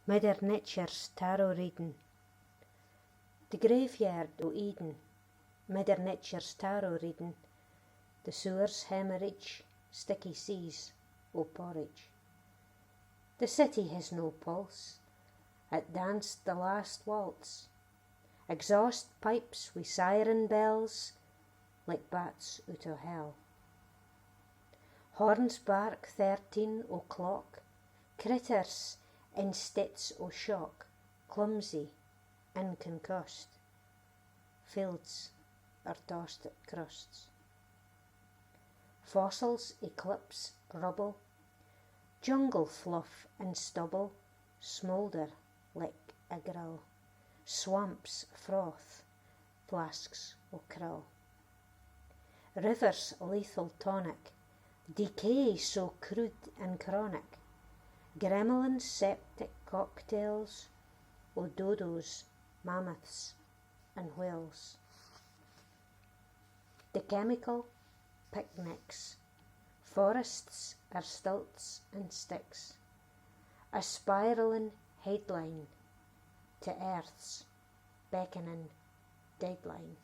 Midder Nature's tarot reading. The graveyard o' Eden, Midder Nature's tarot reading. The sewers hemorrhage, sticky seas o' porridge. The city has no pulse, it danced the last waltz. Exhaust pipes wi' siren bells, like bats out o' hell. Horns bark 13 o'clock, critters in states o' shock, clumsy and concussed. Fields are tossed at crusts. Fossils eclipse rubble, jungle fluff and stubble smoulder like a grill. Swamps froth, flasks o' krill. Rivers lethal tonic, decay so crude and chronic. Gremlin septic cocktails o' dodos, mammoths and whales. The chemical picnics, forests are stilts and sticks. A spiralling headline to Earth's beckoning deadline.